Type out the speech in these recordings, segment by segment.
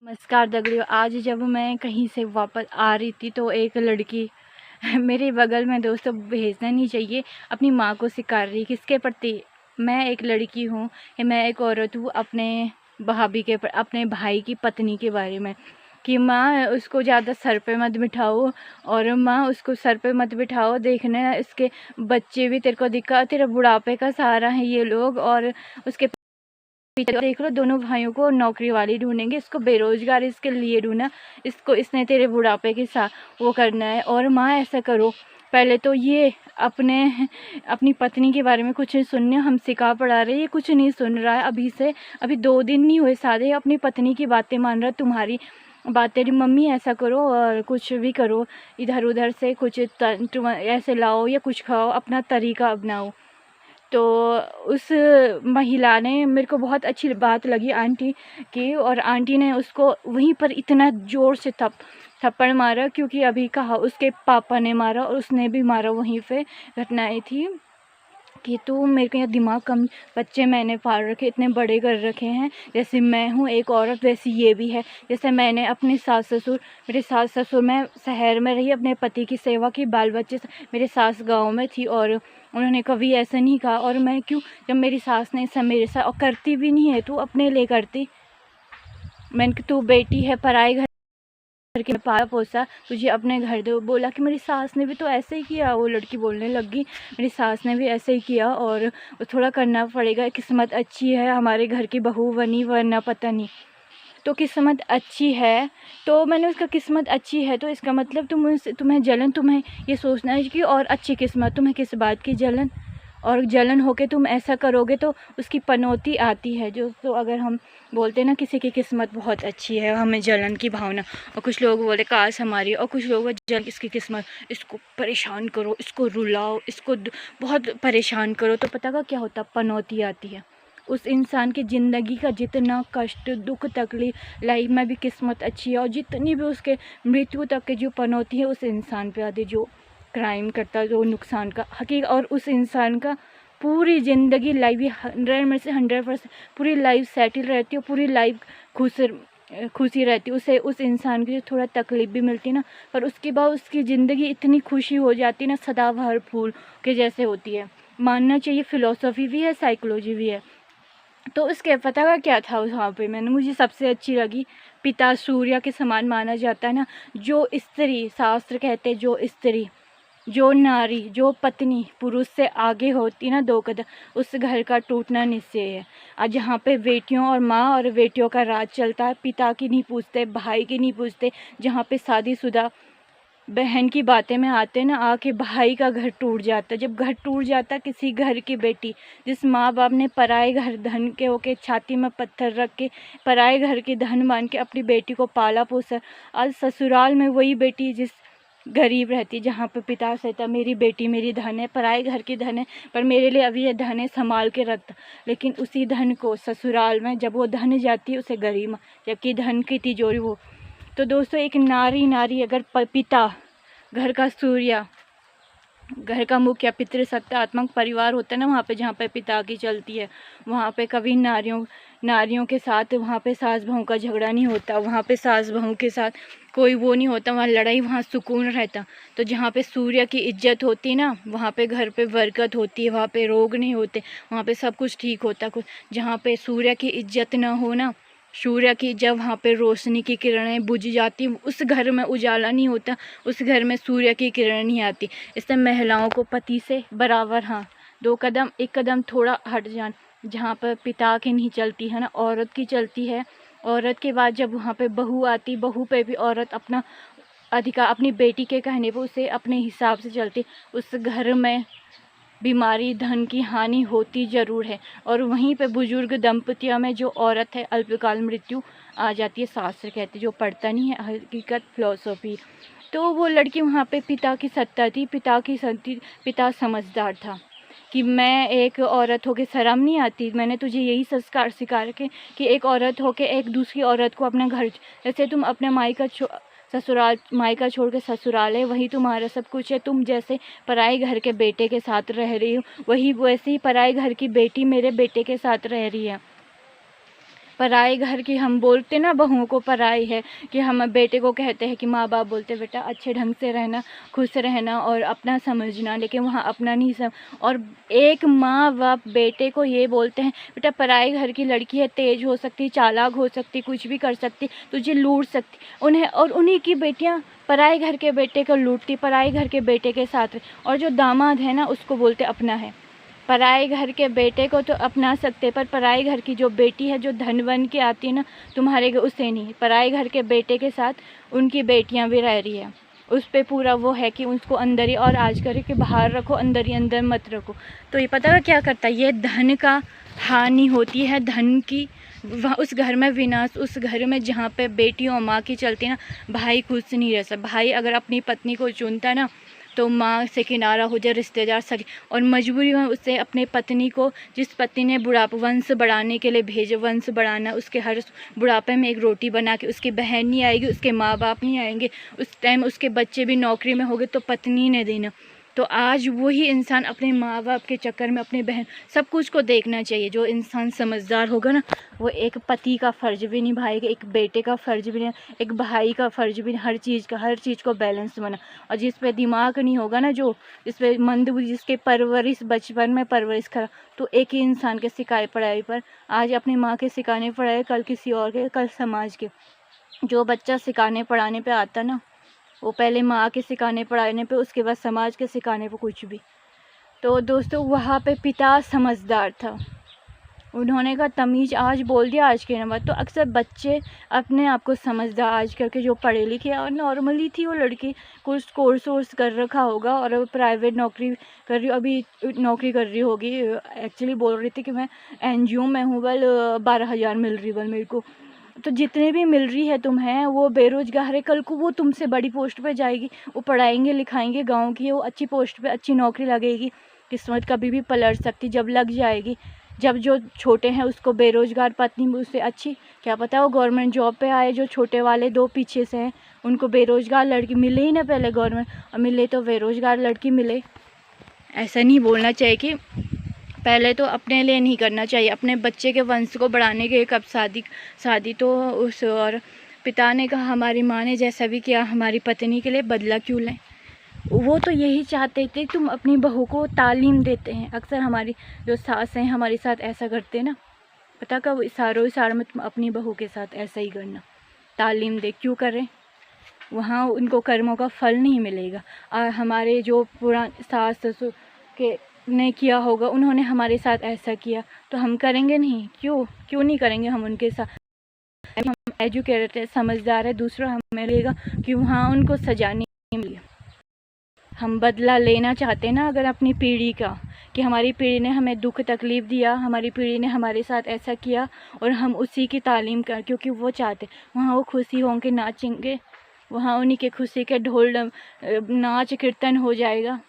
नमस्कार दगड़ियों। आज जब मैं कहीं से वापस आ रही थी तो एक लड़की मेरे बगल में, दोस्तों भेजना नहीं चाहिए, अपनी माँ को सिखा रही किसके प्रति। मैं एक लड़की हूँ, मैं एक औरत हूँ, अपने अपने भाई की पत्नी के बारे में कि माँ उसको ज़्यादा सर पे मत बिठाओ, और माँ उसको सर पे मत बिठाओ, देखने इसके बच्चे भी तेरे को दिक्कत, तेरा बुढ़ापे का सहारा है ये लोग। और उसके पीछे देख लो, दोनों भाइयों को नौकरी वाली ढूंढेंगे, इसको बेरोजगार इसके लिए ढूंढना, इसने तेरे बुढ़ापे के साथ वो करना है। और माँ ऐसा करो, पहले तो ये अपनी पत्नी के बारे में कुछ सुनने हम सिखा पढ़ा रहे, ये कुछ नहीं सुन रहा है। अभी 2 दिन नहीं हुए शादी, अपनी पत्नी की बातें मान रहा है, तुम्हारी बात। तेरी मम्मी ऐसा करो और कुछ भी करो, इधर उधर से कुछ ऐसे लाओ या कुछ खाओ, अपना तरीका अपनाओ। तो उस महिला ने, मेरे को बहुत अच्छी बात लगी आंटी की, और आंटी ने उसको वहीं पर इतना ज़ोर से थप्पड़ मारा, क्योंकि अभी कहा उसके पापा ने मारा और उसने भी मारा। वहीं पे घटनाएं थी कि तू मेरे को यहाँ दिमाग कम, बच्चे मैंने पाल रखे, इतने बड़े कर रखे हैं, जैसे मैं हूँ एक औरत वैसी ये भी है। जैसे मैंने अपने मेरे सास ससुर, मैं शहर में रही, अपने पति की सेवा की, बाल बच्चे मेरे सास गांव में थी, और उन्होंने कभी ऐसा नहीं कहा। और मैं क्यों, जब मेरी सास ने सब मेरे साथ, और करती भी नहीं है, तू अपने लिए करती। मैंने, तू बेटी है, पराए घर के पाला पोसा, तुझे अपने घर दो। बोला कि मेरी सास ने भी तो ऐसे ही किया, वो लड़की बोलने लगी, मेरी सास ने भी ऐसे ही किया, और थोड़ा करना पड़ेगा, किस्मत अच्छी है हमारे घर की बहू बनी, वरना पता नहीं। तो किस्मत अच्छी है, तो मैंने उसका किस्मत अच्छी है तो इसका मतलब तुम्हें जलन, तुम्हें ये सोचना है कि और अच्छी किस्मत, तुम्हें किस बात की जलन, और जलन होके तुम ऐसा करोगे तो उसकी पनौती आती है। जो तो अगर हम बोलते हैं ना किसी की किस्मत बहुत अच्छी है, हमें जलन की भावना, और कुछ लोग बोले काश हमारी, और कुछ लोग जलन, इसकी किस्मत, इसको परेशान करो, इसको रुलाओ, इसको बहुत परेशान करो, तो पता का क्या होता, पनौती आती है। उस इंसान की ज़िंदगी का जितना कष्ट, दुख, तकलीफ, लाइफ में भी किस्मत अच्छी है, और जितनी भी उसके मृत्यु तक की जो पनौती है उस इंसान पे आती है जो क्राइम करता है, जो नुकसान का हकीकत। और उस इंसान का पूरी ज़िंदगी लाइफ, 100 में से 100% पूरी लाइफ सेटल रहती है, पूरी लाइफ खुशी रहती है। उसे, उस इंसान की थोड़ा तकलीफ भी मिलती है ना, पर उसके बाद उसकी ज़िंदगी इतनी खुशी हो जाती है ना, सदाबहार फूल के जैसे होती है। मानना चाहिए, फ़िलॉसफी भी है, साइकोलॉजी भी है। तो उसके पता का क्या था वहाँ पे, मैंने, मुझे सबसे अच्छी लगी, पिता सूर्य के समान माना जाता है ना, जो स्त्री, शास्त्र कहते हैं, जो स्त्री, जो नारी, जो पत्नी पुरुष से आगे होती ना 2 कदम, उस घर का टूटना निश्चय है। आज जहाँ पे बेटियों और माँ और बेटियों का राज चलता है, पिता की नहीं पूछते, भाई की नहीं पूछते, जहाँ पे शादीशुदा बहन की बातें में आते ना, आके भाई का घर टूट जाता। जब घर टूट जाता किसी घर की बेटी, जिस माँ बाप ने पराए घर धन के होके छाती में पत्थर रख के पराए घर की धन मान के अपनी बेटी को पाला पोसा, आज ससुराल में वही बेटी जिस गरीब रहती, जहाँ पे पिता सहता, मेरी बेटी मेरी धन है, पराए घर की धन है, पर मेरे लिए अभी ये धन है, संभाल के रखता। लेकिन उसी धन को ससुराल में जब वो धन जाती है उसे गरीब, जबकि धन की तिजोरी वो। तो दोस्तों, एक नारी अगर पिता, घर का सूर्य, घर का मुख्य, पितृ सत्तात्मक परिवार होता है ना, वहाँ पे जहाँ पे पिता की चलती है, वहाँ पे कभी नारियों के साथ वहाँ पे सास बहू का झगड़ा नहीं होता, वहाँ पे सास बहू के साथ कोई वो नहीं होता, वहाँ लड़ाई, वहाँ सुकून रहता। तो जहाँ पे सूर्य की इज्जत होती है ना, वहाँ पे घर पे बरकत होती है, वहाँ पे रोग नहीं होते, वहाँ पे सब कुछ ठीक होता। जहाँ पे सूर्य की इज्जत ना हो ना, सूर्य की, जब वहाँ पे रोशनी की किरणें बुझ जाती, उस घर में उजाला नहीं होता, उस घर में सूर्य की किरण नहीं आती। इससे महिलाओं को पति से बराबर, हाँ, 2 कदम, 1 कदम थोड़ा हट जान, जहाँ पर पिता की नहीं चलती है ना, औरत की चलती है। औरत के बाद जब वहाँ पे बहू आती, बहू पे भी औरत अपना अधिकार, अपनी बेटी के कहने पर उसे अपने हिसाब से चलती। उस घर में बीमारी, धन की हानि होती ज़रूर है, और वहीं पे बुजुर्ग दंपतियों में जो औरत है, अल्पकाल मृत्यु आ जाती है, शास्त्र कहते, जो पढ़ता नहीं है हकीकत, फिलॉसफी। तो वो लड़की, वहाँ पे पिता की सत्ता थी, पिता समझदार था कि मैं एक औरत होके शर्म नहीं आती, मैंने तुझे यही संस्कार सिखा रखे कि एक औरत होके एक दूसरी औरत को अपना घर, जैसे तुम अपने ससुराल, मायका छोड़ के ससुराल है, वही तुम्हारा सब कुछ है। तुम जैसे पराए घर के बेटे के साथ रह रही हो, वही वैसे ही पराए घर की बेटी मेरे बेटे के साथ रह रही है। पराए घर की हम बोलते ना बहुओं को पराई है, कि हम बेटे को कहते हैं कि माँ बाप बोलते बेटा अच्छे ढंग से रहना, खुश रहना और अपना समझना, लेकिन वहाँ अपना नहीं और एक माँ बाप बेटे को ये बोलते हैं बेटा पराए घर की लड़की है, तेज हो सकती, चालाक हो सकती, कुछ भी कर सकती, तुझे लूट सकती उन्हें, और उन्हीं की बेटियाँ पराए घर के बेटे को लूटती, पराए घर के बेटे के साथ। और जो दामाद है ना उसको बोलते अपना है। पराए घर के बेटे को तो अपना सकते, पर पराए घर की जो बेटी है जो धन बन के आती है ना तुम्हारे उसे नहीं। पराए घर के बेटे के साथ उनकी बेटियां भी रह रही है, उस पर पूरा वो है कि उसको अंदर ही, और आज करे कि बाहर रखो, अंदर ही अंदर मत रखो। तो ये पता है क्या करता है, ये धन का हानि होती है, धन की वहाँ उस घर में विनाश, उस घर में जहाँ पे बेटी और माँ की चलती है ना, भाई खुश नहीं रह सकता। भाई अगर अपनी पत्नी को चुनता है ना तो माँ से किनारा हो जाए, रिश्तेदार सके, और मजबूरी में उससे अपने पत्नी को, जिस पत्नी ने बुढ़ापा वंश बढ़ाने के लिए भेजे, वंश बढ़ाना, उसके हर बुढ़ापे में एक रोटी बना के, उसकी बहन नहीं आएगी, उसके माँ बाप नहीं आएंगे, उस टाइम उसके बच्चे भी नौकरी में होंगे तो पत्नी ने देना। तो आज वही इंसान अपने माँ बाप के चक्कर में, अपने बहन सब कुछ को देखना चाहिए। जो इंसान समझदार होगा ना वो एक पति का फ़र्ज भी निभाएगा, एक बेटे का फ़र्ज भी, एक भाई का फ़र्ज भी, हर चीज़ को बैलेंस बना। और जिस पे दिमाग नहीं होगा ना, जो जिस पे मंदबुद्धि, जिसके परवरिश बचपन में परवरिश खराब, तो एक ही इंसान के सिखाए पढ़ाई पर, आज अपनी माँ के सिखाने पढ़ाए, कल किसी और के, कल समाज के। जो बच्चा सिखाने पढ़ाने पे आता ना वो पहले माँ के सिखाने पढ़ाने पे, उसके बाद समाज के सिखाने पे कुछ भी। तो दोस्तों वहाँ पे पिता समझदार था, उन्होंने कहा तमीज़ आज बोल दिया आज के नंबर। तो अक्सर बच्चे अपने आप को समझदार आज करके, जो पढ़े लिखे और नॉर्मली थी वो लड़की, कुछ कोर्स कर रखा होगा और प्राइवेट नौकरी कर रही, अभी नौकरी कर रही होगी। एक्चुअली बोल रही थी कि मैं NGO में हूँ, बल 12,000 मिल रही बल मेरे को। तो जितने भी मिल रही है तुम्हें, वो बेरोजगार है, कल को वो तुमसे बड़ी पोस्ट पे जाएगी, वो पढ़ाएंगे लिखाएंगे, गांव की वो अच्छी पोस्ट पे अच्छी नौकरी लगेगी। किस्मत कभी भी पलट सकती जब लग जाएगी। जब जो छोटे हैं उसको बेरोजगार पत्नी उससे अच्छी, क्या पता वो गवर्नमेंट जॉब पे आए। जो छोटे वाले दो पीछे से हैं उनको बेरोजगार लड़की मिले ही ना पहले गवर्नमेंट, और मिले तो बेरोजगार लड़की मिले। ऐसा नहीं बोलना चाहिए कि पहले तो अपने लिए नहीं करना चाहिए, अपने बच्चे के वंश को बढ़ाने के कब शादी तो उस। और पिता ने कहा हमारी माँ ने जैसा भी किया हमारी पत्नी के लिए बदला क्यों लें। वो तो यही चाहते थे तुम अपनी बहू को तालीम देते हैं। अक्सर हमारी जो सास हैं हमारे साथ ऐसा करते हैं ना, पता कब इशारों में तुम अपनी बहू के साथ ऐसा ही करना, तालीम दे। क्यों करें, वहाँ उनको कर्मों का फल नहीं मिलेगा। और हमारे जो पुराने सास ससुर के ने किया होगा, उन्होंने हमारे साथ ऐसा किया तो हम करेंगे नहीं, क्यों नहीं करेंगे हम उनके साथ। हम एजुकेटेड है, समझदार है, दूसरा हमें लगेगा कि वहाँ उनको सजा नहीं मिली। हम बदला लेना चाहते हैं ना अगर अपनी पीढ़ी का, कि हमारी पीढ़ी ने हमें दुख तकलीफ़ दिया, हमारी पीढ़ी ने हमारे साथ ऐसा किया और हम उसी की तालीम कर, क्योंकि वो चाहते वहाँ वो खुशी होंगे, नाचेंगे, वहाँ उन्हीं के खुशी के ढोल नाच कीर्तन हो जाएगा,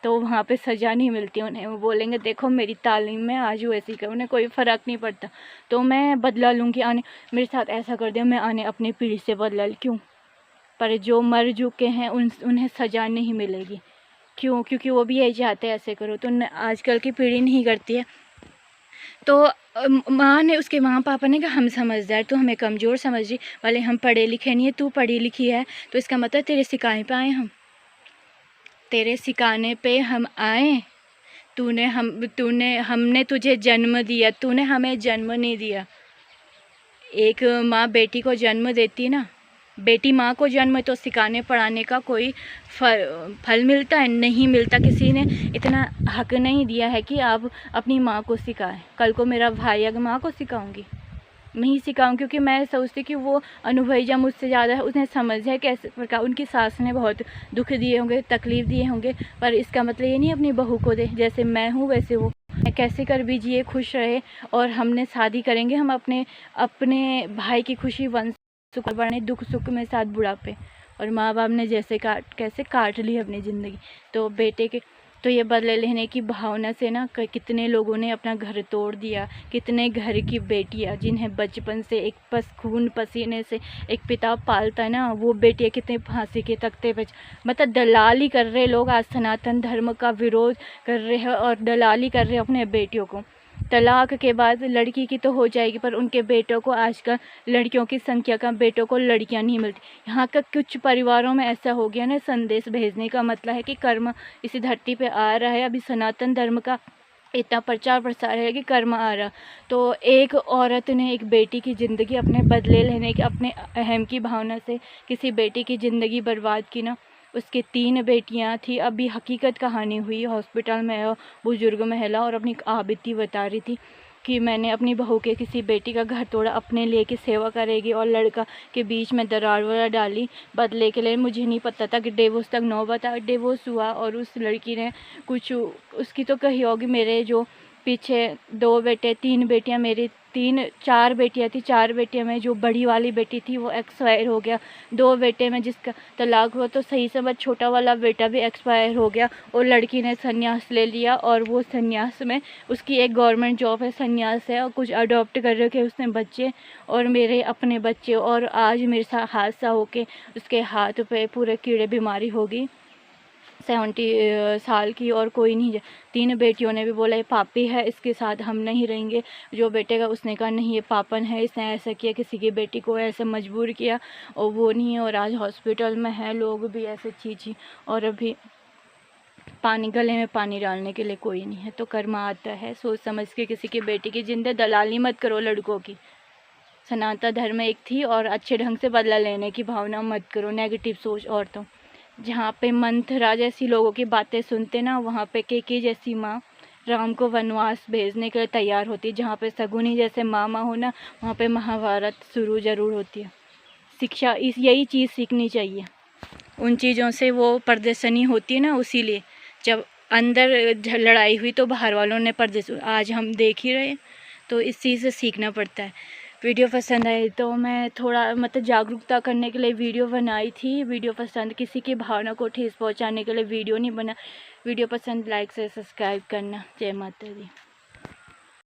तो वहाँ पे सज़ा नहीं मिलती उन्हें। वो बोलेंगे देखो मेरी तालीम में आज वो ऐसी कर, उन्हें कोई फ़र्क नहीं पड़ता। तो मैं बदला लूँगी, आने मेरे साथ ऐसा कर दिया, मैं आने अपनी पीढ़ी से बदला क्यों। पर जो मर चुके हैं उन्हें सज़ा नहीं मिलेगी, क्यों, क्योंकि वो भी यही चाहते हैं ऐसे करो। तो आजकल की पीढ़ी नहीं करती है। तो माँ ने, उसके माँ पापा ने कहा हम समझदार, तो हमें कमज़ोर समझ रही, वाले हम पढ़े लिखे नहीं है, तू पढ़ी लिखी है तो इसका मतलब तेरे सिखाने पे आए, हम तेरे सिखाने पे हम आए। हमने तुझे जन्म दिया, तूने हमें जन्म नहीं दिया। एक माँ बेटी को जन्म देती ना, बेटी माँ को जन्म तो सिखाने पढ़ाने का कोई फल मिलता है, नहीं मिलता। किसी ने इतना हक नहीं दिया है कि आप अपनी माँ को सिखाएं। कल को मेरा भाई अगर माँ को सिखाऊंगी नहीं सिखाऊं, क्योंकि मैं सोचती कि वो अनुभवी जब मुझसे ज़्यादा है, उसने समझ है कैसे प्रकार, उनकी सास ने बहुत दुख दिए होंगे, तकलीफ़ दिए होंगे, पर इसका मतलब ये नहीं अपनी बहू को दे। जैसे मैं हूँ वैसे वो कैसे कर भी जिए, खुश रहे। और हमने शादी करेंगे, हम अपने भाई की खुशी वंश सुख बढ़ने, दुख सुख में साथ बुढ़ापे। और माँ बाप ने जैसे कैसे काट ली अपनी ज़िंदगी, तो बेटे के तो ये बदले लेने की भावना से ना कितने लोगों ने अपना घर तोड़ दिया। कितने घर की बेटियां जिन्हें बचपन से एक खून पसीने से एक पिता पालता है ना, वो बेटियां कितने फांसी के तख्ते पे, मतलब दलाली कर रहे लोग। आज सनातन धर्म का विरोध कर रहे हैं और दलाली कर रहे हैं अपने बेटियों को। तलाक के बाद लड़की की तो हो जाएगी, पर उनके बेटों को आजकल लड़कियों की संख्या का, बेटों को लड़कियां नहीं मिलती। यहाँ का कुछ परिवारों में ऐसा हो गया ना, संदेश भेजने का मतलब है कि कर्म इसी धरती पे आ रहा है। अभी सनातन धर्म का इतना प्रचार प्रसार है कि कर्म आ रहा। तो एक औरत ने एक बेटी की ज़िंदगी अपने बदले लेने के, अपने अहम की भावना से किसी बेटी की ज़िंदगी बर्बाद की ना। उसकी 3 बेटियां थी। अभी हकीकत कहानी हुई हॉस्पिटल में, बुजुर्ग महिला और अपनी आबिती बता रही थी कि मैंने अपनी बहू के किसी बेटी का घर तोड़ा, अपने लिए की सेवा करेगी, और लड़का के बीच में दरार वरार डाली बदले के लिए। मुझे नहीं पता था कि डिवोर्स तक नौबत आ, डिवोर्स हुआ और उस लड़की ने कुछ, उसकी तो कही होगी, मेरे जो पीछे 2 बेटे 3 बेटियां, मेरी 4 बेटियां थी। 4 बेटियां में जो बड़ी वाली बेटी थी वो एक्सपायर हो गया। 2 बेटे में जिसका तलाक हुआ तो सही समझ छोटा वाला बेटा भी एक्सपायर हो गया, और लड़की ने संन्यास ले लिया। और वो संन्यास में उसकी एक गवर्नमेंट जॉब है, संन्यास है, और कुछ अडॉप्ट कर रखे उसने बच्चे, और मेरे अपने बच्चे। और आज मेरे साथ हादसा होके उसके हाथ पे पूरे कीड़े बीमारी होगी, 70 साल की, और कोई नहीं। 3 बेटियों ने भी बोला ये पापी है, इसके साथ हम नहीं रहेंगे। जो बेटे का उसने कहा नहीं ये पापन है, इसने ऐसा किया, किसी की बेटी को ऐसे मजबूर किया, और वो नहीं है। और आज हॉस्पिटल में है, लोग भी ऐसे चीज़ी, और अभी पानी, गले में पानी डालने के लिए कोई नहीं है। तो कर्म आता है, सोच समझ के किसी की बेटी की जिंदगी दलाली मत करो लड़कों की। सनातन धर्म एक थी, और अच्छे ढंग से बदला लेने की भावना मत करो, नेगेटिव सोच। औरतों जहाँ पे मंथरा जैसी लोगों की बातें सुनते ना, वहाँ पे केके जैसी माँ राम को वनवास भेजने के लिए तैयार होती है। जहाँ पे शगुनी जैसे मामा हो ना, वहाँ पे महाभारत शुरू ज़रूर होती है। शिक्षा इस यही चीज़ सीखनी चाहिए। उन चीज़ों से वो प्रदर्शनी होती है ना, उसीलिए जब अंदर लड़ाई हुई तो बाहर वालों ने प्रदर्शन, आज हम देख ही रहे। तो इस चीज़ से सीखना पड़ता है। वीडियो पसंद आई तो मैं थोड़ा मतलब जागरूकता करने के लिए वीडियो बनाई थी। वीडियो पसंद, किसी की भावना को ठेस पहुंचाने के लिए वीडियो नहीं बना। वीडियो पसंद लाइक से सब्सक्राइब करना। जय माता दी।